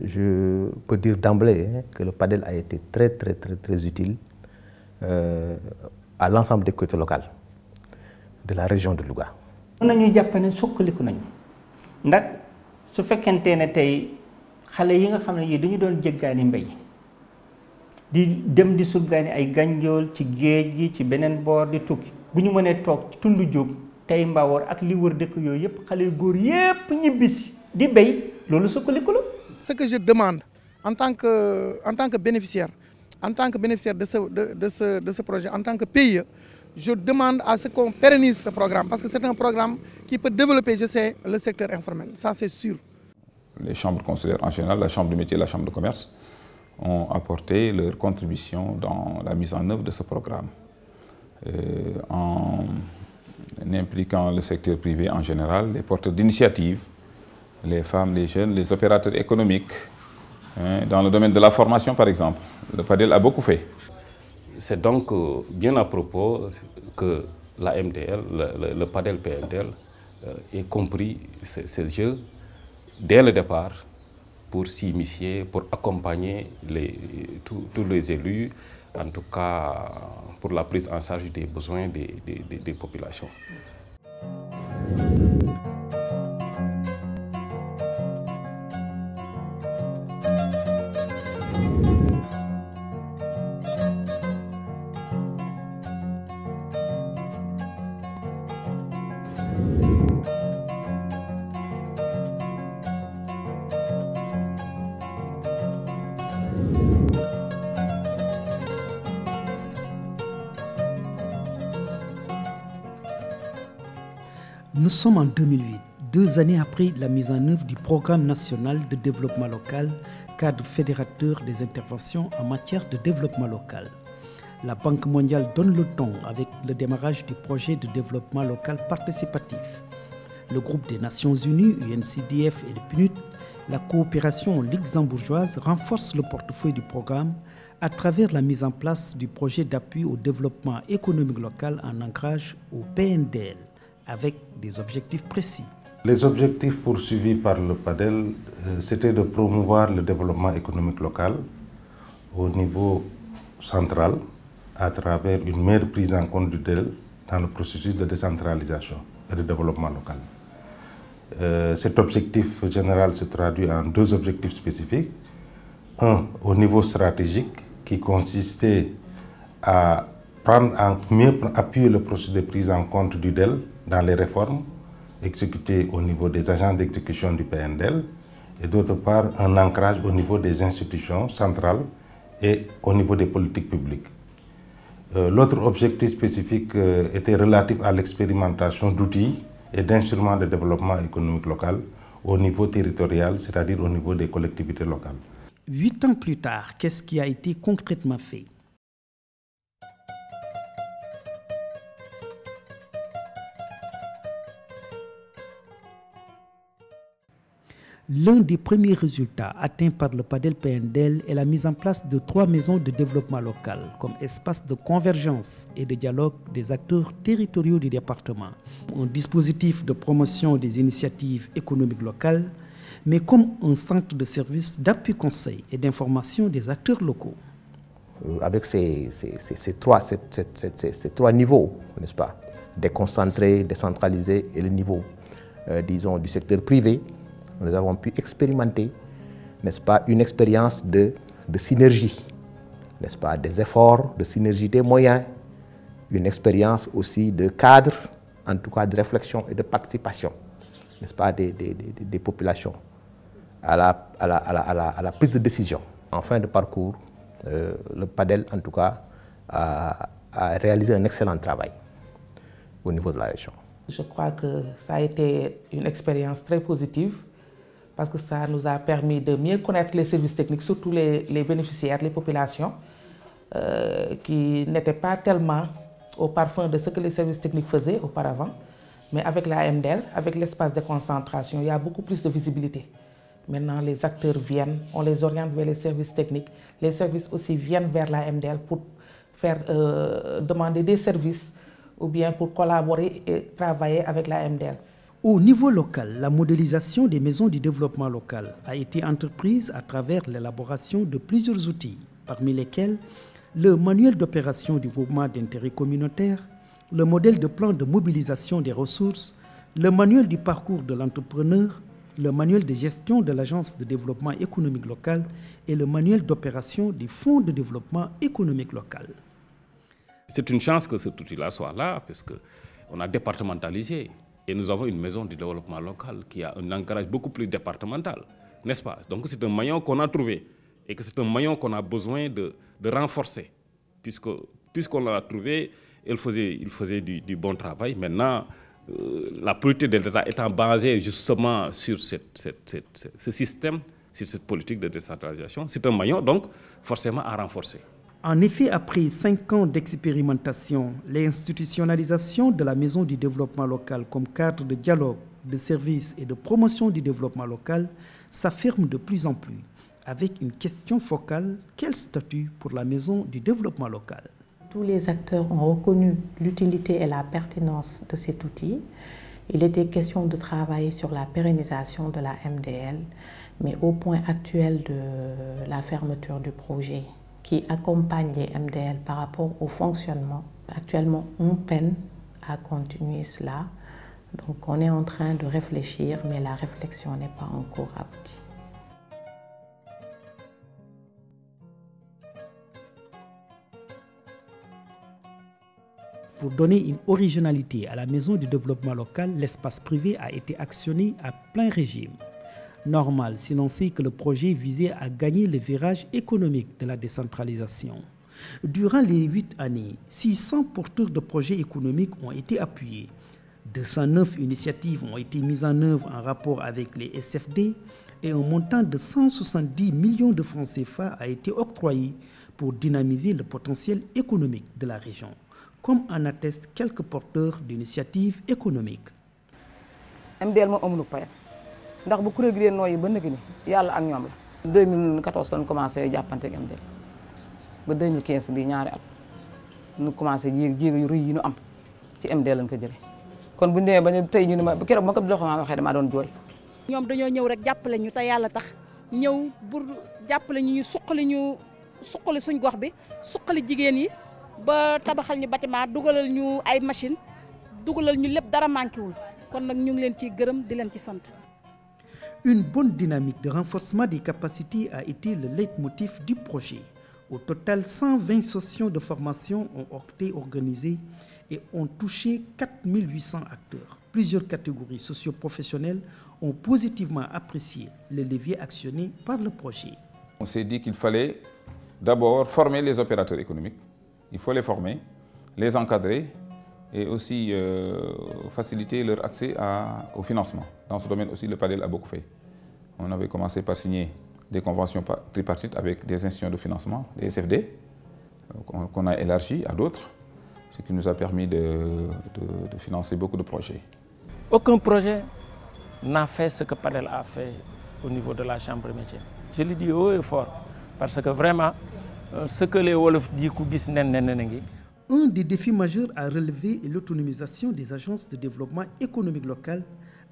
je peux dire d'emblée que le PADEL a été très utile à l'ensemble des collectivités locales de la région de Louga. Nous avons sukkaliku nañu ndax su fekkente ne tey xale yi nga xam ne dañu doon jéggaani mbéy di dem di surgaani ay gànjool ci géej gi ci beneen boor di tukki bu ñu mënee toog ci tundu Jóob tey Mbawor ak li wër dëkk yooyu yëpp xale yu góor yëpp ñibbisi di béy loolu sukkaliku la. Ce que je demande en tant que bénéficiaire de ce projet, en tant que PIE, je demande à ce qu'on pérennise ce programme parce que c'est un programme qui peut développer, je sais, le secteur informel, ça c'est sûr. Les chambres consulaires en général, la chambre de métier et la chambre de commerce ont apporté leur contribution dans la mise en œuvre de ce programme. En impliquant le secteur privé en général, les porteurs d'initiatives, les femmes, les jeunes, les opérateurs économiques, dans le domaine de la formation par exemple. Le PADEL a beaucoup fait. C'est donc bien à propos que la MDL, le PADEL PNDL, ait compris ce jeu dès le départ pour s'initier, pour accompagner tous les élus, en tout cas pour la prise en charge des besoins des populations. Nous sommes en 2008, 2 années après la mise en œuvre du Programme national de développement local, cadre fédérateur des interventions en matière de développement local. La Banque mondiale donne le ton avec le démarrage du projet de développement local participatif. Le groupe des Nations Unies, UNCDF et le PNUD, la coopération luxembourgeoise renforce le portefeuille du programme à travers la mise en place du projet d'appui au développement économique local en ancrage au PNDL, avec des objectifs précis. Les objectifs poursuivis par le PADEL, c'était de promouvoir le développement économique local au niveau central à travers une meilleure prise en compte du DEL dans le processus de décentralisation et de développement local. Cet objectif général se traduit en 2 objectifs spécifiques. Un, au niveau stratégique, qui consistait à mieux appuyer le processus de prise en compte du DEL dans les réformes exécutées au niveau des agences d'exécution du PNDL et d'autre part un ancrage au niveau des institutions centrales et au niveau des politiques publiques. L'autre objectif spécifique était relatif à l'expérimentation d'outils et d'instruments de développement économique local au niveau territorial, c'est-à-dire au niveau des collectivités locales. 8 ans plus tard, qu'est-ce qui a été concrètement fait? L'un des premiers résultats atteints par le PADEL PNDL est la mise en place de 3 maisons de développement local comme espace de convergence et de dialogue des acteurs territoriaux du département. Un dispositif de promotion des initiatives économiques locales, mais comme un centre de services d'appui conseil et d'information des acteurs locaux. Avec ces 3 niveaux, n'est-ce pas, déconcentré, décentralisé et le niveau, disons, du secteur privé, nous avons pu expérimenter, n'est-ce pas, une expérience de synergie, n'est-ce pas, des efforts de synergie des moyens, une expérience aussi de cadre, en tout cas de réflexion et de participation, n'est-ce pas, des populations à la prise de décision. En fin de parcours, le PADEL, en tout cas, a réalisé un excellent travail au niveau de la région. Je crois que ça a été une expérience très positive parce que ça nous a permis de mieux connaître les services techniques, surtout les bénéficiaires, les populations, qui n'étaient pas tellement au parfum de ce que les services techniques faisaient auparavant. Mais avec la MDL, avec l'espace de concentration, il y a beaucoup plus de visibilité. Maintenant, les acteurs viennent, on les oriente vers les services techniques. Les services aussi viennent vers la MDL pour faire demander des services ou bien pour collaborer et travailler avec la MDL. Au niveau local, la modélisation des maisons du développement local a été entreprise à travers l'élaboration de plusieurs outils, parmi lesquels le manuel d'opération du groupement d'intérêt communautaire, le modèle de plan de mobilisation des ressources, le manuel du parcours de l'entrepreneur, le manuel de gestion de l'Agence de développement économique local et le manuel d'opération du Fonds de développement économique local. C'est une chance que cet outil-là soit là, parce qu'on a départementalisé. Et nous avons une maison du développement local qui a un ancrage beaucoup plus départemental, n'est-ce pas? Donc c'est un maillon qu'on a trouvé et que c'est un maillon qu'on a besoin de renforcer. Puisqu'on l'a trouvé, il faisait du bon travail. Maintenant, la politique de l'État étant basée justement sur ce système, sur cette politique de décentralisation, c'est un maillon donc forcément à renforcer. En effet, après 5 ans d'expérimentation, l'institutionnalisation de la Maison du développement local comme cadre de dialogue, de service et de promotion du développement local s'affirme de plus en plus, avec une question focale: quel statut pour la Maison du développement local? Tous les acteurs ont reconnu l'utilité et la pertinence de cet outil. Il était question de travailler sur la pérennisation de la MDL, mais au point actuel de la fermeture du projet qui accompagne les MDL par rapport au fonctionnement. Actuellement, on peine à continuer cela. Donc on est en train de réfléchir, mais la réflexion n'est pas encore aboutie. Pour donner une originalité à la Maison du développement local, l'espace privé a été actionné à plein régime. Normal, si l'on sait que le projet visait à gagner le virage économique de la décentralisation. Durant les 8 années, 600 porteurs de projets économiques ont été appuyés. 209 initiatives ont été mises en œuvre en rapport avec les SFD et un montant de 170 millions de francs CFA a été octroyé pour dynamiser le potentiel économique de la région, comme en attestent quelques porteurs d'initiatives économiques. MDL moo amul payam ndax bu kuréel gi dee nooyi ba nëgg ni yàlla ak ñoom la. 2014 lañ commencé jàppante ak MDL ba 2015 bi ñaari at ñu commencé jéego yu rëy yi ñu am ci MDL lañ ko jëlee kon bu ñu demee ba ñu tey ñu ne ma keroog ma ko loxo ma waxee damaa doon jooy. ñoom dañoo ñëw rek jàppale ñu te yàlla tax ñëw pour jàppale ñu suqali suñ gox bi suqali jigéen yi ba tabaxal ñu bâtiment dugalal ñu ay machine dugalal ñu lépp dara manqué wul kon nag ñu ngi leen ciy gërëm di leen ci sant. Une bonne dynamique de renforcement des capacités a été le leitmotiv du projet. Au total, 120 sessions de formation ont été organisées et ont touché 4800 acteurs. Plusieurs catégories socio-professionnelles ont positivement apprécié le levier actionné par le projet. On s'est dit qu'il fallait d'abord former les opérateurs économiques. Il faut les former, les encadrer et aussi faciliter leur accès au financement. Dans ce domaine aussi, le PADEL a beaucoup fait. On avait commencé par signer des conventions tripartites avec des institutions de financement, des SFD, qu'on a élargi à d'autres, ce qui nous a permis de financer beaucoup de projets. Aucun projet n'a fait ce que PADEL a fait au niveau de la Chambre de métiers. Je le dis haut et fort, parce que vraiment, ce que les Wolofs disent, un des défis majeurs à relever est l'autonomisation des agences de développement économique local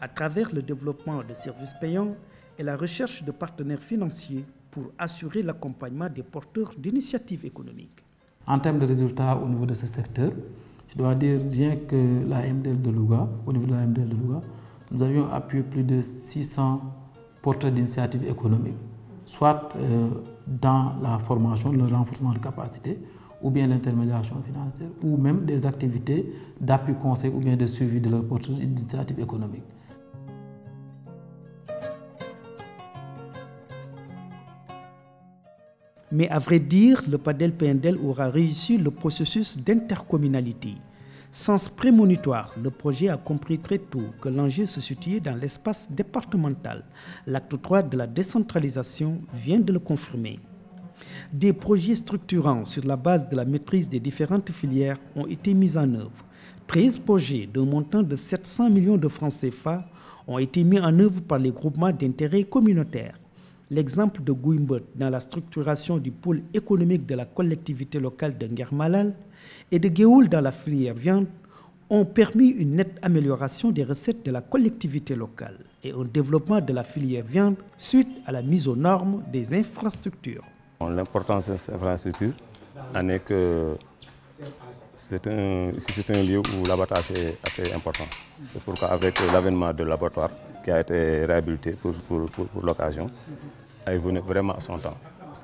à travers le développement de services payants et la recherche de partenaires financiers pour assurer l'accompagnement des porteurs d'initiatives économiques. En termes de résultats au niveau de ce secteur, je dois dire bien que la MDL de Louga, au niveau de la MDL de Louga, nous avions appuyé plus de 600 porteurs d'initiatives économiques, soit dans la formation, le renforcement de capacités, ou bien l'intermédiation financière, ou même des activités d'appui conseil ou bien de suivi de leurs porteurs d'initiatives économiques. Mais à vrai dire, le PADEL-PNDL aura réussi le processus d'intercommunalité. Sens prémonitoire, le projet a compris très tôt que l'enjeu se situait dans l'espace départemental. L'acte 3 de la décentralisation vient de le confirmer. Des projets structurants sur la base de la maîtrise des différentes filières ont été mis en œuvre. 13 projets d'un montant de 700 millions de francs CFA ont été mis en œuvre par les groupements d'intérêt communautaires. L'exemple de Gouimbot dans la structuration du pôle économique de la collectivité locale de Ngermalal et de Géoul dans la filière viande ont permis une nette amélioration des recettes de la collectivité locale et un développement de la filière viande suite à la mise aux normes des infrastructures. L'importance de ces infrastructures en est que c'est un lieu où l'abattage est assez important. C'est pourquoi avec l'avènement de l'abattoir qui a été réhabilité pour l'occasion, est venu vraiment à son temps.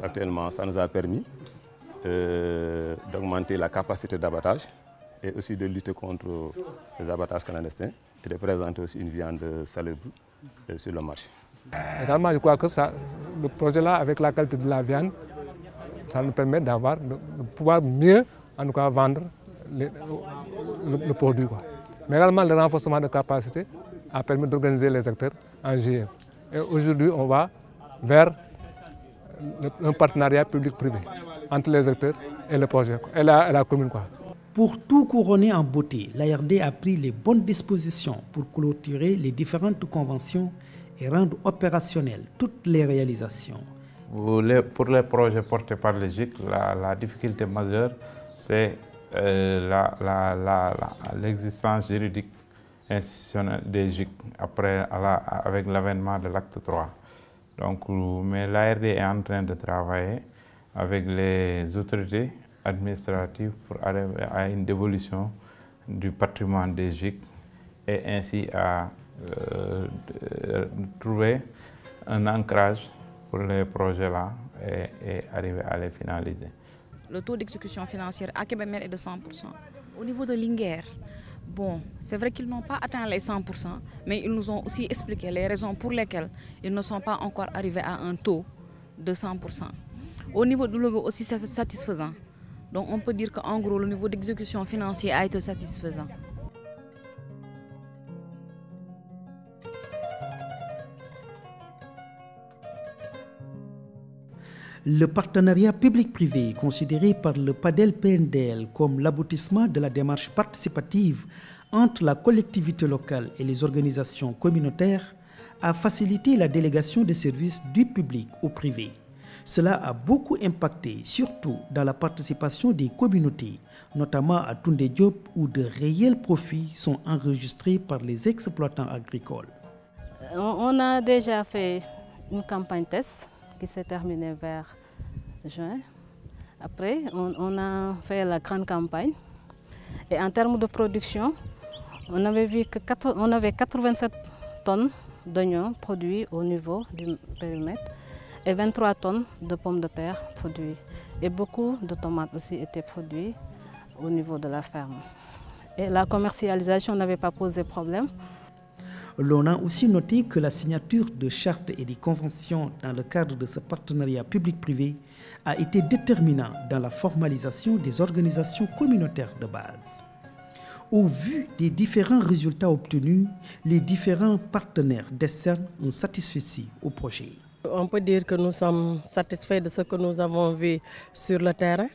Actuellement, ça nous a permis d'augmenter la capacité d'abattage et aussi de lutter contre les abattages clandestins et de présenter aussi une viande salubre sur le marché. Également, je crois que le projet-là, avec la qualité de la viande, ça nous permet de pouvoir mieux en tout cas, vendre le produit. Mais également, le renforcement de capacité a permis d'organiser les acteurs en GIE. Et aujourd'hui, on va vers un partenariat public-privé entre les acteurs et le projet, et la commune. Pour tout couronner en beauté, l'ARD a pris les bonnes dispositions pour clôturer les différentes conventions et rendre opérationnelles toutes les réalisations. Pour les projets portés par les GIC, la difficulté majeure, c'est l'existence juridique institutionnelle des GIC avec l'avènement de l'acte 3. Donc, mais l'ARD est en train de travailler avec les autorités administratives pour arriver à une dévolution du patrimoine des GIC et ainsi à trouver un ancrage pour les projets-là et arriver à les finaliser. Le taux d'exécution financière à Kébémer est de 100%. Au niveau de Linguère, bon, c'est vrai qu'ils n'ont pas atteint les 100%, mais ils nous ont aussi expliqué les raisons pour lesquelles ils ne sont pas encore arrivés à un taux de 100%. Au niveau de Louga aussi, c'est satisfaisant. Donc on peut dire qu'en gros, le niveau d'exécution financière a été satisfaisant. Le partenariat public-privé, considéré par le PADEL-PNDL comme l'aboutissement de la démarche participative entre la collectivité locale et les organisations communautaires, a facilité la délégation des services du public au privé. Cela a beaucoup impacté, surtout dans la participation des communautés, notamment à Toundé Diop, où de réels profits sont enregistrés par les exploitants agricoles. On a déjà fait une campagne test qui s'est terminée vers juin. Après, on a fait la grande campagne. Et en termes de production, on avait vu qu'on avait 87 tonnes d'oignons produits au niveau du périmètre et 23 tonnes de pommes de terre produites. Et beaucoup de tomates aussi étaient produites au niveau de la ferme. Et la commercialisation n'avait pas posé problème. L'on a aussi noté que la signature de chartes et des conventions dans le cadre de ce partenariat public-privé a été déterminant dans la formalisation des organisations communautaires de base. Au vu des différents résultats obtenus, les différents partenaires décernent un satisfecit au projet. On peut dire que nous sommes satisfaits de ce que nous avons vu sur le terrain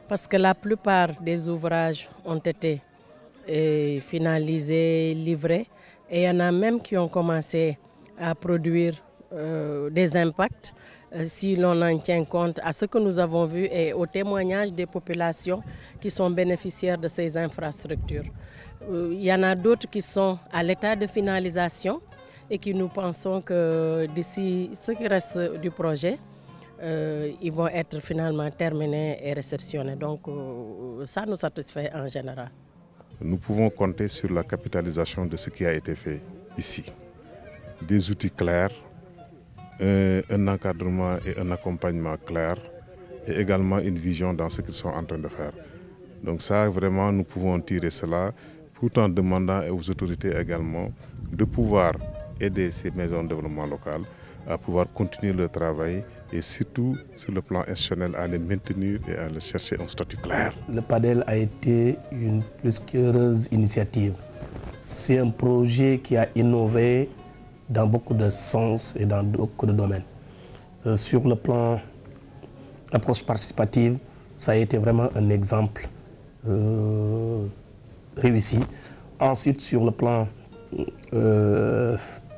parce que la plupart des ouvrages ont été finalisés, livrés. Et il y en a même qui ont commencé à produire des impacts si l'on en tient compte à ce que nous avons vu et au témoignage des populations qui sont bénéficiaires de ces infrastructures. Il y en a d'autres qui sont à l'état de finalisation et qui nous pensons que d'ici ce qui reste du projet, ils vont être finalement terminés et réceptionnés. Donc ça nous satisfait en général. Nous pouvons compter sur la capitalisation de ce qui a été fait ici. Des outils clairs, un encadrement et un accompagnement clair et également une vision dans ce qu'ils sont en train de faire. Donc ça, vraiment, nous pouvons tirer cela tout en demandant aux autorités également de pouvoir aider ces maisons de développement local à pouvoir continuer le travail et surtout sur le plan institutionnel à les maintenir et à les chercher un statut clair. Le PADEL a été une plus qu'heureuse initiative. C'est un projet qui a innové dans beaucoup de sens et dans beaucoup de domaines. Sur le plan approche participative, ça a été vraiment un exemple réussi. Ensuite, sur le plan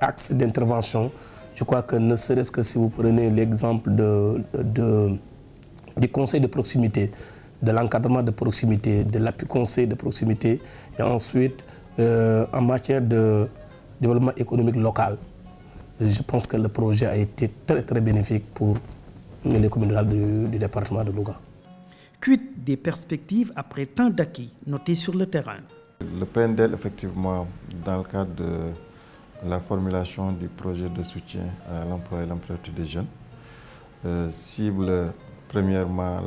axe d'intervention, je crois que ne serait-ce que si vous prenez l'exemple du conseil de proximité, de l'encadrement de proximité, de l'appui conseil de proximité et ensuite en matière de développement économique local. Je pense que le projet a été très bénéfique pour les communes rurales du département de Louga. Quid des perspectives après tant d'acquis notés sur le terrain? Le PNDL, effectivement, dans le cadre de la formulation du projet de soutien à l'emploi et l'employabilité des jeunes, cible premièrement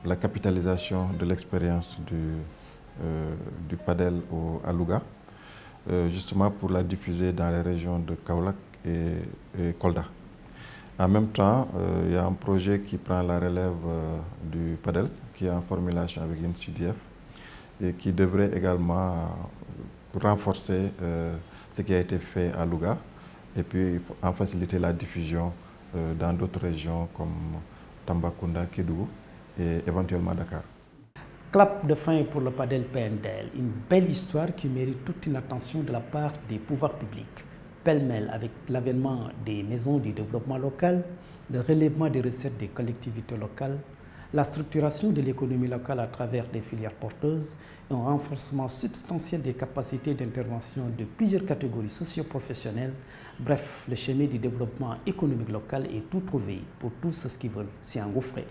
la capitalisation de l'expérience du PADEL à Louga, justement pour la diffuser dans les régions de Kaolack et Kolda. En même temps, il y a un projet qui prend la relève du PADEL, qui est en formulation avec une CDF et qui devrait également renforcer ce qui a été fait à Louga et puis en faciliter la diffusion dans d'autres régions comme Tambacounda, Kédougou et éventuellement Dakar. Clap de fin pour le PADEL PNDL, une belle histoire qui mérite toute une attention de la part des pouvoirs publics. Pêle-mêle avec l'avènement des maisons du développement local, le relèvement des recettes des collectivités locales, la structuration de l'économie locale à travers des filières porteuses et un renforcement substantiel des capacités d'intervention de plusieurs catégories socio-professionnelles. Bref, le chemin du développement économique local est tout trouvé pour tous ceux qui veulent s'y engouffrer.